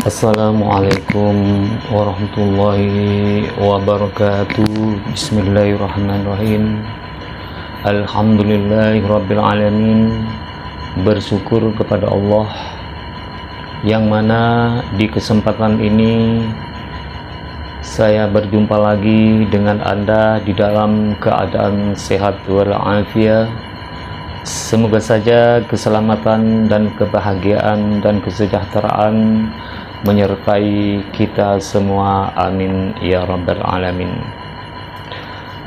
Assalamualaikum warahmatullahi wabarakatuh. Bismillahirrahmanirrahim. Alhamdulillahirabbil alamin. Bersyukur kepada Allah yang mana di kesempatan ini saya berjumpa lagi dengan Anda di dalam keadaan sehat walafiat. Semoga saja keselamatan dan kebahagiaan dan kesejahteraan menyertai kita semua, amin ya rabbal alamin.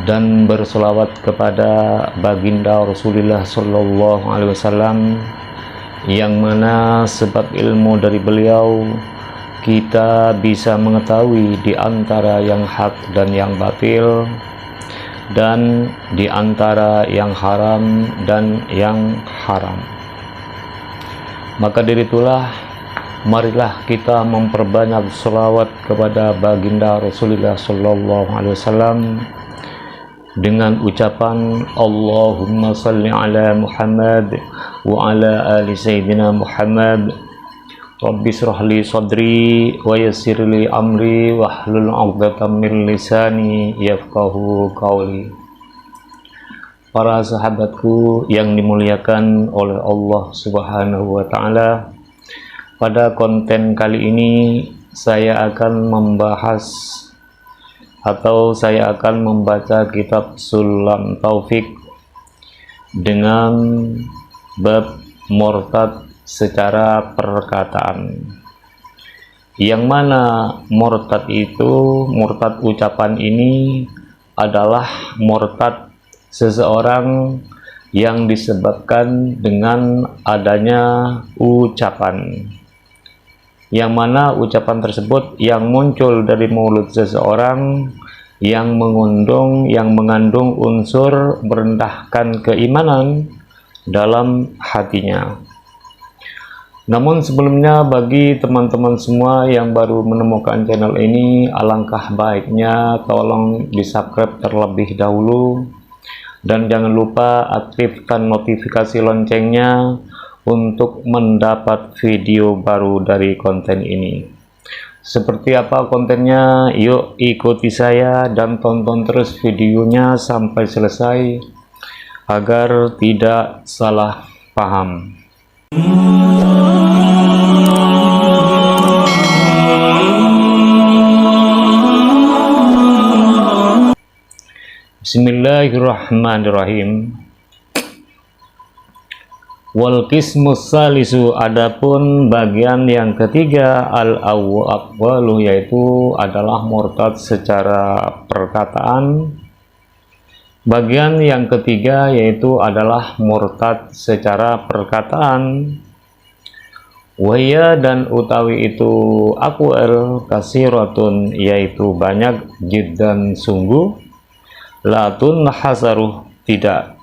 Dan bersolawat kepada baginda Rasulullah sallallahu alaihi wasallam, yang mana sebab ilmu dari beliau kita bisa mengetahui di antara yang hak dan yang batil, dan di antara yang haram dan yang haram. Maka dari itulah, marilah kita memperbanyak selawat kepada baginda Rasulullah sallallahu alaihi wasallam dengan ucapan Allahumma salli ala Muhammad wa ala ali sayyidina Muhammad. Rabbi shrah li sadri wa yassir li amri wahlul 'uqdatam min lisani yafqahu qawli. Para sahabatku yang dimuliakan oleh Allah Subhanahu wa taala, pada konten kali ini saya akan membahas atau saya akan membaca kitab Sulam Taufik dengan bab murtad secara perkataan, yang mana murtad itu, murtad ucapan ini adalah murtad seseorang yang disebabkan dengan adanya ucapan, yang mana ucapan tersebut yang muncul dari mulut seseorang yang mengandung unsur merendahkan keimanan dalam hatinya. Namun sebelumnya, bagi teman-teman semua yang baru menemukan channel ini, alangkah baiknya tolong di subscribe terlebih dahulu, dan jangan lupa aktifkan notifikasi loncengnya untuk mendapat video baru dari konten ini. Seperti apa kontennya? Yuk ikuti saya dan tonton terus videonya sampai selesai agar tidak salah paham. Bismillahirrahmanirrahim. Wal qismus salisu, adapun bagian yang ketiga, al-awwalu, yaitu adalah murtad secara perkataan. Bagian yang ketiga yaitu adalah murtad secara perkataan. Wahya, dan utawi itu aqwal kasiratun, yaitu banyak, jiddan sungguh, latun hasaruh, tidak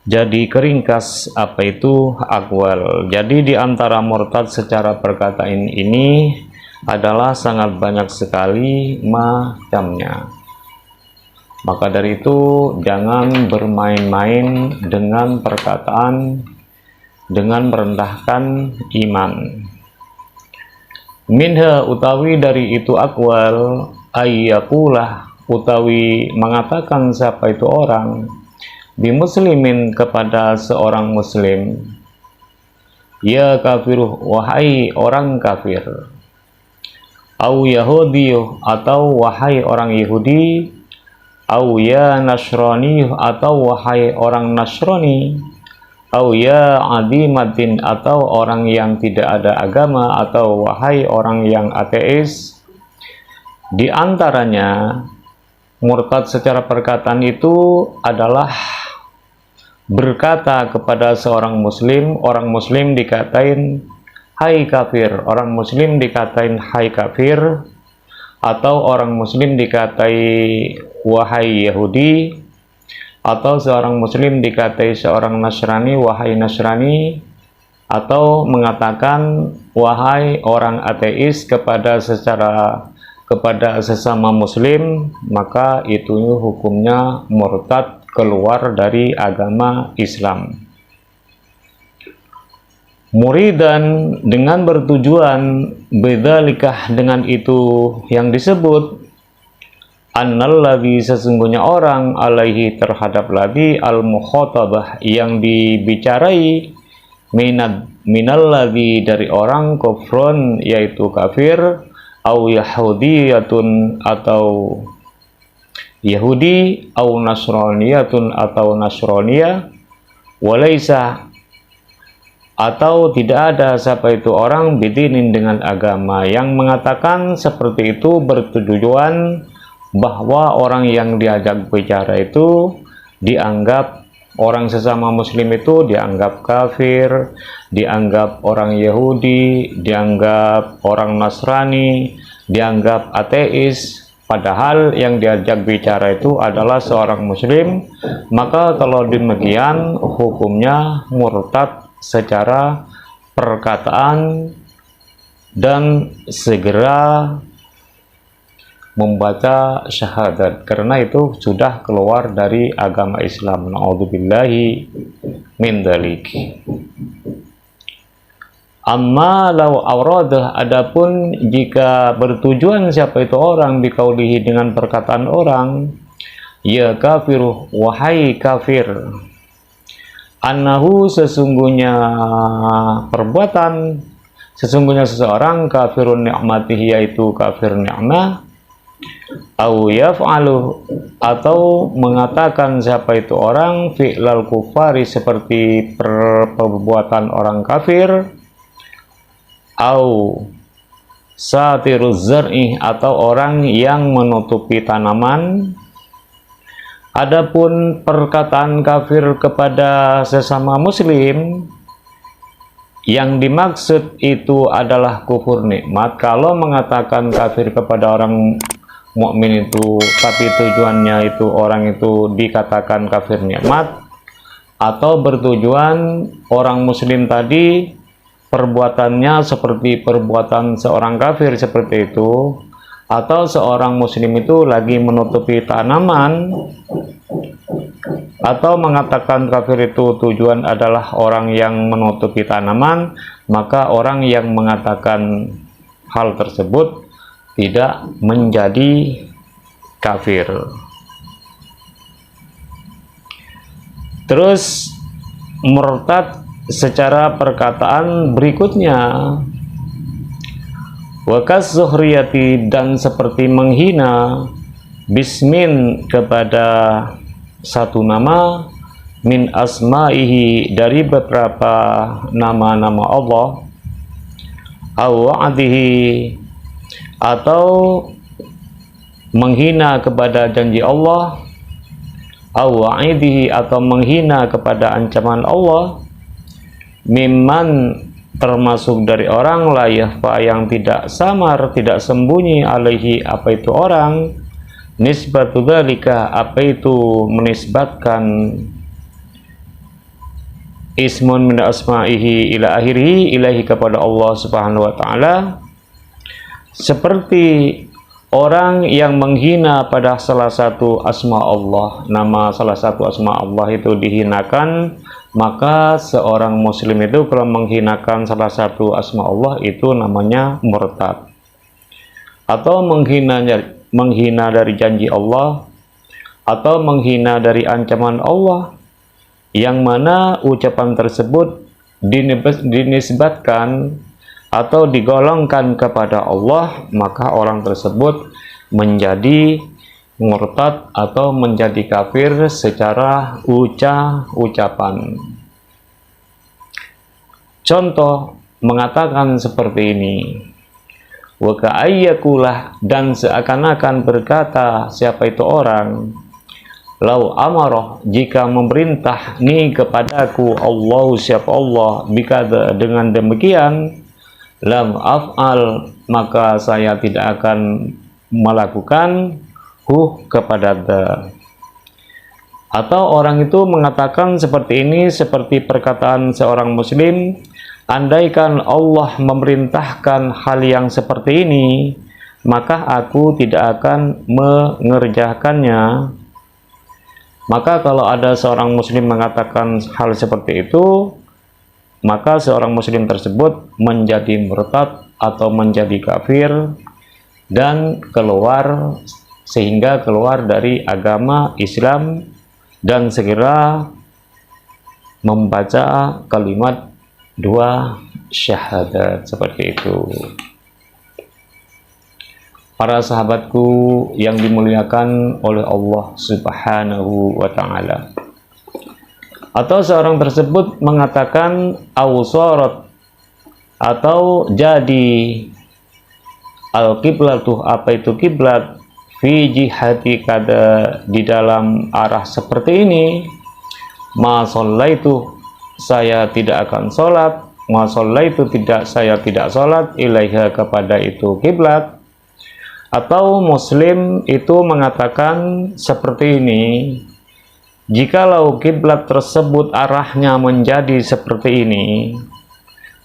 jadi keringkas apa itu aqwal. Jadi di antara murtad secara perkataan ini adalah sangat banyak sekali macamnya. Maka dari itu jangan bermain-main dengan perkataan dengan merendahkan iman. Minha, utawi dari itu aqwal, ayyakulah, utawi mengatakan siapa itu orang, bimuslimin, kepada seorang muslim, ya kafiruh, wahai orang kafir, au yahudiyuh, atau wahai orang Yahudi, au ya nasrani, atau wahai orang Nasrani, au ya adimatin, atau orang yang tidak ada agama, atau wahai orang yang ateis. Di antaranya murtad secara perkataan itu adalah berkata kepada seorang muslim, orang muslim dikatain hai kafir, orang muslim dikatain hai kafir, atau orang muslim dikatai wahai Yahudi, atau seorang muslim dikatai seorang Nasrani wahai Nasrani, atau mengatakan wahai orang ateis kepada sesama muslim, maka itu hukumnya murtad, keluar dari agama Islam. muridan dengan bertujuan bidzalikah dengan itu yang disebut annalladzi sesungguhnya orang alaihi terhadap ladzi al-mukhatabah yang dibicarai minalladzi dari orang kufrun yaitu kafir au yahudiyatun atau Yahudi au nasraniyatun atau nasraniyah walaisa atau tidak ada siapa itu orang bidinin dengan agama yang mengatakan seperti itu bertujuan bahwa orang yang diajak bicara itu dianggap orang sesama muslim itu dianggap kafir, dianggap orang Yahudi, dianggap orang Nasrani, dianggap ateis, padahal yang diajak bicara itu adalah seorang muslim. Maka kalau demikian hukumnya murtad secara perkataan dan segera membaca syahadat, karena itu sudah keluar dari agama Islam. Na'udzubillahi min dzalik. Amma law awradah, adapun jika bertujuan siapa itu orang biqaulihi dengan perkataan orang, ya kafiru wahai kafir, annahu sesungguhnya perbuatan, sesungguhnya seseorang kafirun ni'matihi yaitu kafir nikmat, au yaf'alu atau mengatakan siapa itu orang fi'lal kufari seperti perbuatan orang kafir, au satiruz zar'i atau orang yang menutupi tanaman. Adapun perkataan kafir kepada sesama muslim yang dimaksud itu adalah kufur nikmat. Kalau mengatakan kafir kepada orang mukmin itu tapi tujuannya itu orang itu dikatakan kafir nikmat, atau bertujuan orang muslim tadi perbuatannya seperti perbuatan seorang kafir seperti itu, atau seorang muslim itu lagi menutupi tanaman, atau mengatakan kafir itu tujuan adalah orang yang menutupi tanaman, maka orang yang mengatakan hal tersebut tidak menjadi kafir. Terus murtad secara perkataan berikutnya, wakas zuhriyati, dan seperti menghina bismin kepada satu nama min asma'ihi dari beberapa nama-nama Allah, au wa'dihi atau menghina kepada janji Allah, au wa'idihi atau menghina kepada ancaman Allah, mimman termasuk dari orang la yakhfa yang tidak samar, tidak sembunyi, alaihi apa itu orang, nisbatu dzalika apa itu menisbatkan ismun min asma'ihi ila akhirih ilahi kepada Allah subhanahu wa ta'ala, seperti orang yang menghina pada salah satu asma Allah, nama salah satu asma Allah itu dihinakan, maka seorang muslim itu kalau menghinakan salah satu asma Allah itu namanya murtad. Atau menghina dari janji Allah, atau menghina dari ancaman Allah, yang mana ucapan tersebut dinisbatkan atau digolongkan kepada Allah, maka orang tersebut menjadi murtad atau menjadi kafir secara ucapan. Contoh mengatakan seperti ini, wa ka'ayyakulah, dan seakan-akan berkata siapa itu orang, lau amarah, jika memerintah ni kepadaku Allah siapa Allah bikada dengan demikian, lam af'al, maka saya tidak akan melakukan kepada Atau orang itu mengatakan seperti ini, seperti perkataan seorang muslim, andaikan Allah memerintahkan hal yang seperti ini, maka aku tidak akan mengerjakannya. Maka kalau ada seorang muslim mengatakan hal seperti itu, maka seorang muslim tersebut menjadi murtad atau menjadi kafir dan sehingga keluar dari agama Islam dan segera membaca kalimat dua syahadat seperti itu. Para sahabatku yang dimuliakan oleh Allah Subhanahu wa Ta'ala, atau seorang tersebut mengatakan awsarat atau jadi al-qiblatuh, apa itu kiblat, fi jihati kada, di dalam arah seperti ini, ma shallaitu, saya tidak akan sholat, ma shallaitu, saya tidak sholat, ilaiha, kepada itu kiblat. Atau muslim itu mengatakan seperti ini, jikalau kiblat tersebut arahnya menjadi seperti ini,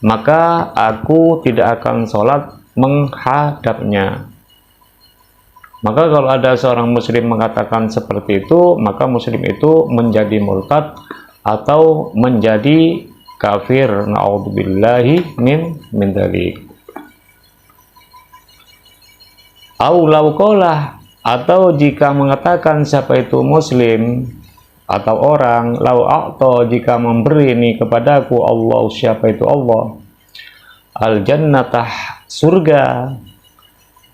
maka aku tidak akan sholat menghadapnya. Maka kalau ada seorang muslim mengatakan seperti itu, maka muslim itu menjadi murtad atau menjadi kafir. Na'udzubillahi min dzalik. Au lauqalah, atau jika mengatakan siapa itu muslim atau orang, lau a'ta, jika memberi ini kepadaku Allah, siapa itu Allah, al jannatah, surga,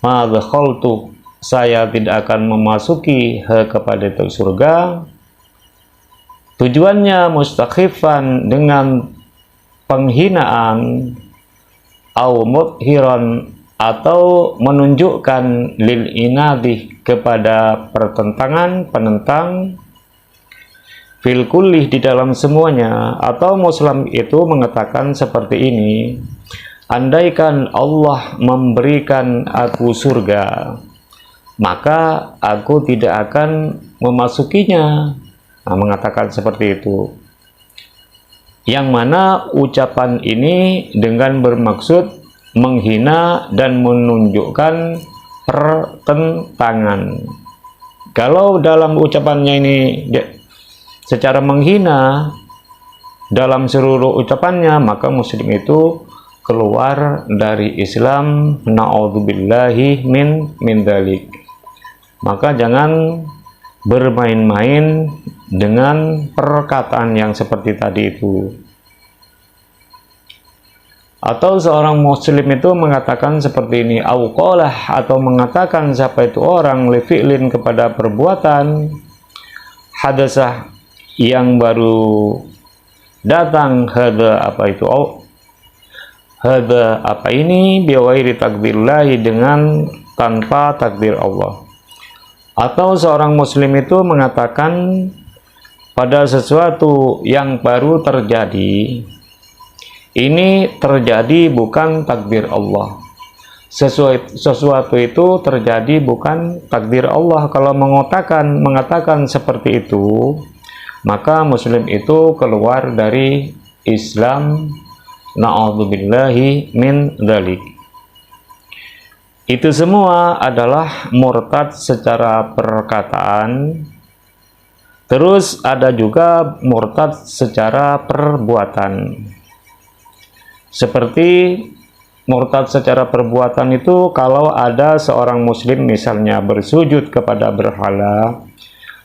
ma dakhaltu, saya tidak akan memasuki kepada itu surga. Tujuannya mustakhifan, dengan penghinaan, au mudhiran, atau menunjukkan lil inadih, kepada pertentangan, penentang, fil kullih, di dalam semuanya. Atau muslim itu mengatakan seperti ini, andaikan Allah memberikan aku surga, maka aku tidak akan memasukinya. Nah, mengatakan seperti itu, yang mana ucapan ini dengan bermaksud menghina dan menunjukkan pertentangan. Kalau dalam ucapannya ini secara menghina dalam seluruh ucapannya, maka muslim itu keluar dari Islam. Na'udzubillahi min dzalik. Maka jangan bermain-main dengan perkataan yang seperti tadi itu. Atau seorang muslim itu mengatakan seperti ini, auqalah, atau mengatakan siapa itu orang, lifi'lin, kepada perbuatan, hadasah, yang baru datang, hada, apa itu, hada, apa ini, biwairi takdirillahi, dengan tanpa takdir Allah. Atau seorang muslim itu mengatakan pada sesuatu yang baru terjadi, ini terjadi bukan takdir Allah. Sesuatu itu terjadi bukan takdir Allah. Kalau mengatakan seperti itu, maka muslim itu keluar dari Islam. Na'udzubillahi min dzalik. Itu semua adalah murtad secara perkataan. Terus ada juga murtad secara perbuatan. Seperti murtad secara perbuatan itu, kalau ada seorang muslim misalnya bersujud kepada berhala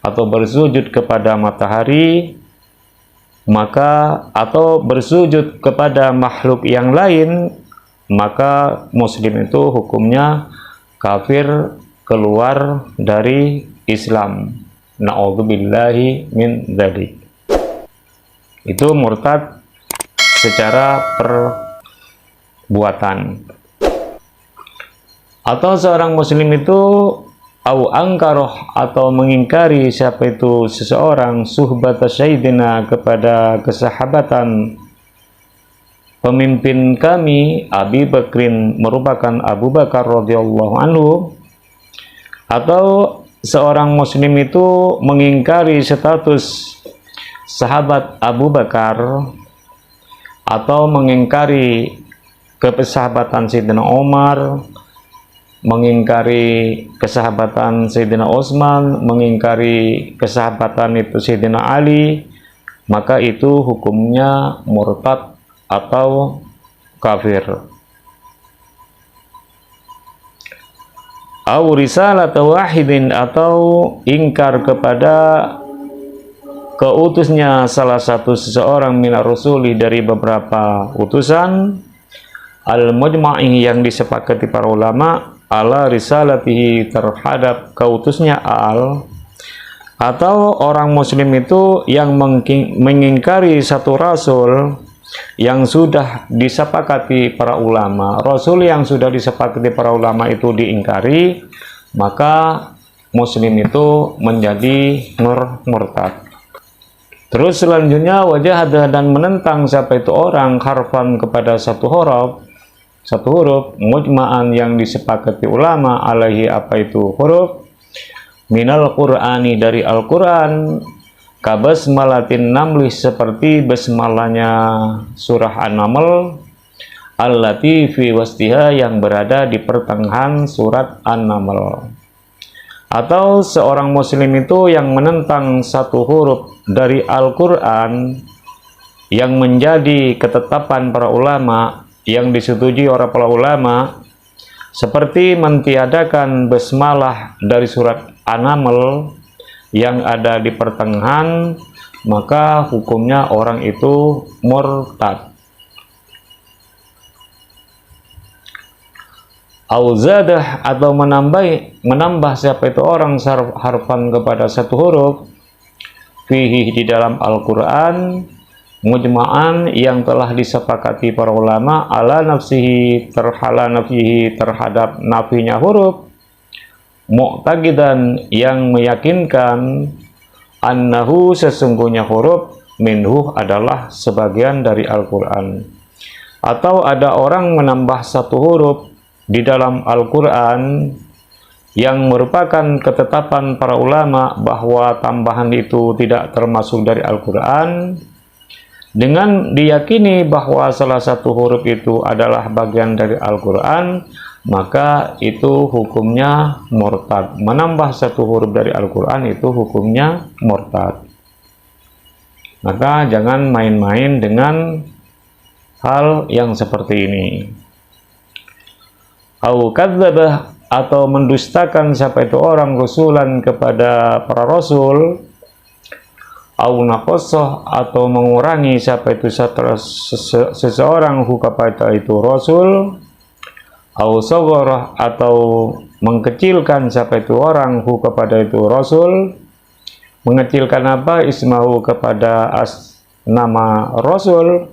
atau bersujud kepada matahari, maka atau bersujud kepada makhluk yang lain, maka muslim itu hukumnya kafir, keluar dari Islam. Na'udzubillahi min dzalik. Itu murtad secara perbuatan. Atau seorang muslim itu au angkaroh, atau mengingkari siapa itu seseorang, suhbata sayyidina, kepada kesahabatan pemimpin kami Abi Bakrin, merupakan Abu Bakar radhiyallahu anhu. Atau seorang muslim itu mengingkari status sahabat Abu Bakar, atau mengingkari kesahabatan Sayyidina Umar, mengingkari kesahabatan Sayyidina Utsman, mengingkari kesahabatan itu Sayyidina Ali, maka itu hukumnya murtad atau kafir. Au risalata wahidin, atau ingkar kepada keutusnya salah satu seseorang minar rusuli dari beberapa utusan, al-mujma'i yang disepakati para ulama, ala risalatihi terhadap keutusnya atau orang muslim itu yang mengingkari satu rasul yang sudah disepakati para ulama. Rasul yang sudah disepakati para ulama itu diingkari, maka muslim itu menjadi murtad. Terus selanjutnya, wajah dan menentang siapa itu orang harfan kepada satu huruf mujma'an yang disepakati ulama alaihi, apa itu huruf, minal qur'ani dari Al-Quran, kabasmalatin namli seperti basmalahnya surah An-Naml, allati fi wastiha yang berada di pertengahan surat An-Naml. Atau seorang muslim itu yang menentang satu huruf dari Al-Quran yang menjadi ketetapan para ulama, yang disetujui oleh para ulama, seperti mentiadakan basmalah dari surat An-Naml yang ada di pertengahan, maka hukumnya orang itu murtad. Auzadah, atau menambah siapa itu orang harfan kepada satu huruf, fihi di dalam Al-Quran, mujma'an yang telah disepakati para ulama, ala nafsihi terhadap nafinya huruf, mu'taqidan yang meyakinkan, annahu sesungguhnya huruf minhu adalah sebagian dari Al-Quran. Atau ada orang menambah satu huruf di dalam Al-Quran yang merupakan ketetapan para ulama bahwa tambahan itu tidak termasuk dari Al-Quran, dengan diyakini bahwa salah satu huruf itu adalah bagian dari Al-Quran, maka itu hukumnya murtad. Menambah satu huruf dari Al-Quran itu hukumnya murtad. Maka jangan main-main dengan hal yang seperti ini. Au kadzdzabah, atau mendustakan siapa itu orang rasulan kepada para rasul, au naqassah, atau mengurangi siapa itu seseorang kepada itu rasul, au sagharah, atau mengkecilkan siapa itu orang kepada itu rasul. Mengecilkan apa? Ismahu, kepada nama rasul,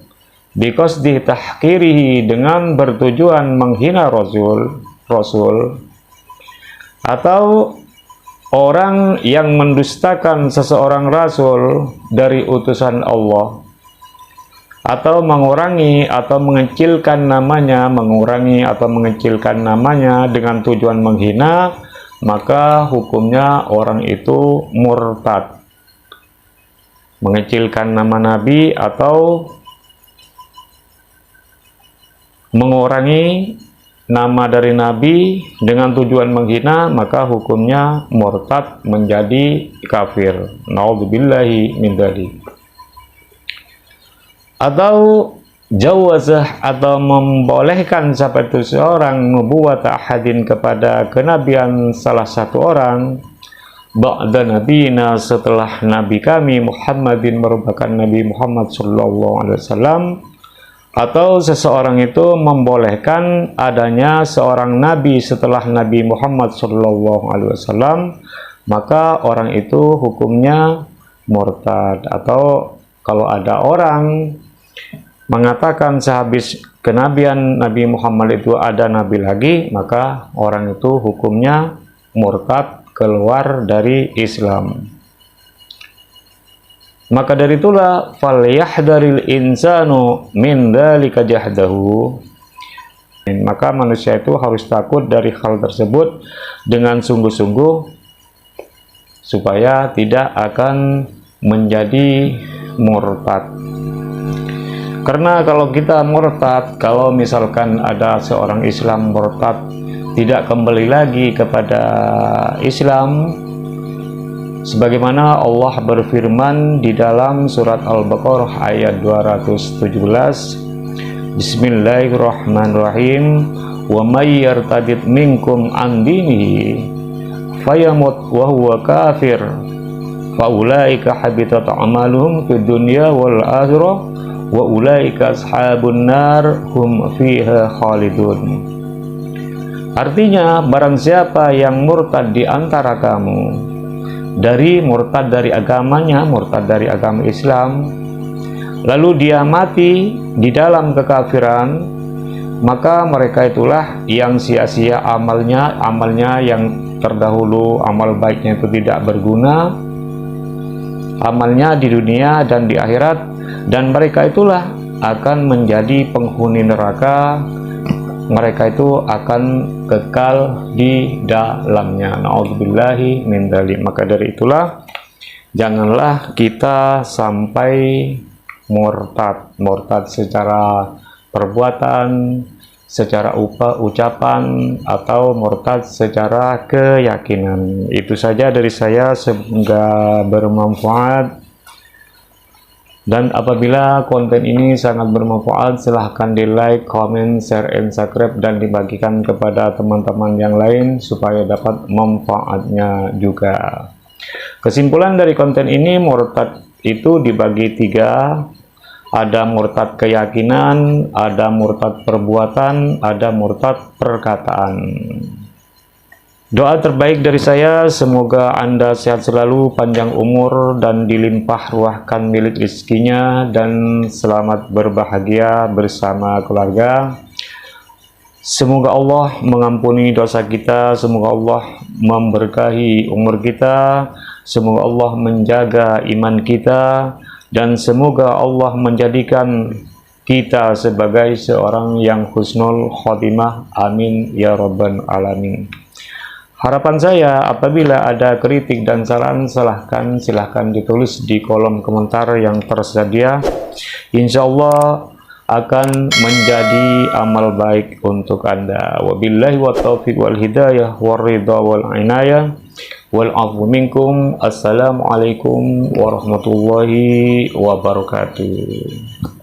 biqasdi tahqirihi, dengan bertujuan menghina rasul. Atau orang yang mendustakan seseorang rasul dari utusan Allah, atau mengurangi atau mengecilkan namanya, dengan tujuan menghina, maka hukumnya orang itu murtad. Mengecilkan nama Nabi atau mengurangi nama dari Nabi dengan tujuan menghina, maka hukumnya murtad, menjadi kafir. Naudzubillahi min dzalik. Atau jawazah, atau membolehkan siapa itu seorang nubuwat ahadin kepada kenabian salah satu orang, ba'da nabiyina setelah nabi kami Muhammadin merupakan Nabi Muhammad sallallahu alaihi wasallam. Atau seseorang itu membolehkan adanya seorang nabi setelah Nabi Muhammad SAW, maka orang itu hukumnya murtad. Atau kalau ada orang mengatakan sehabis kenabian Nabi Muhammad itu ada nabi lagi, maka orang itu hukumnya murtad, keluar dari Islam. Maka dari itulah falyahdharil insanu min dzalika jahdahu. Maka manusia itu harus takut dari hal tersebut dengan sungguh-sungguh, supaya tidak akan menjadi murtad. Karena kalau kita murtad, kalau misalkan ada seorang Islam murtad tidak kembali lagi kepada Islam, sebagaimana Allah berfirman di dalam surat Al-Baqarah ayat 217, Bismillahirrahmanirrahim. Wa may yartadid minkum an dinihi fayamut wa huwa kafir faulaika habitat a'maluhum fid dunya wal akhirah wa ulaika ashabun nar hum fiha khalidun. Artinya, barang siapa yang murtad di antara kamu murtad dari agamanya, murtad dari agama Islam, lalu dia mati di dalam kekafiran, maka mereka itulah yang sia-sia amalnya yang terdahulu, amal baiknya itu tidak berguna, amalnya di dunia dan di akhirat, dan mereka itulah akan menjadi penghuni neraka. Mereka itu akan kekal di dalamnya. Na'udzubillahi min dzalik. Maka dari itulah, janganlah kita sampai murtad secara perbuatan, secara ucapan, atau murtad secara keyakinan. Itu saja dari saya, semoga bermanfaat. Dan apabila konten ini sangat bermanfaat, silahkan di like, comment, share, and subscribe, dan dibagikan kepada teman-teman yang lain supaya dapat manfaatnya juga. Kesimpulan dari konten ini, murtad itu dibagi 3. Ada murtad keyakinan, ada murtad perbuatan, ada murtad perkataan. Doa terbaik dari saya, semoga Anda sehat selalu, panjang umur, dan dilimpah ruahkan milik rezekinya, dan selamat berbahagia bersama keluarga. Semoga Allah mengampuni dosa kita, semoga Allah memberkahi umur kita, semoga Allah menjaga iman kita, dan semoga Allah menjadikan kita sebagai seorang yang husnul khotimah. Amin ya rabbal alamin. Harapan saya, apabila ada kritik dan saran, silahkan ditulis di kolom komentar yang tersedia. Insya Allah akan menjadi amal baik untuk Anda. Wabillahi wa taufiq wal hidayah wal ridha wal inayah wal afu minkum. Assalamualaikum warahmatullahi wabarakatuh.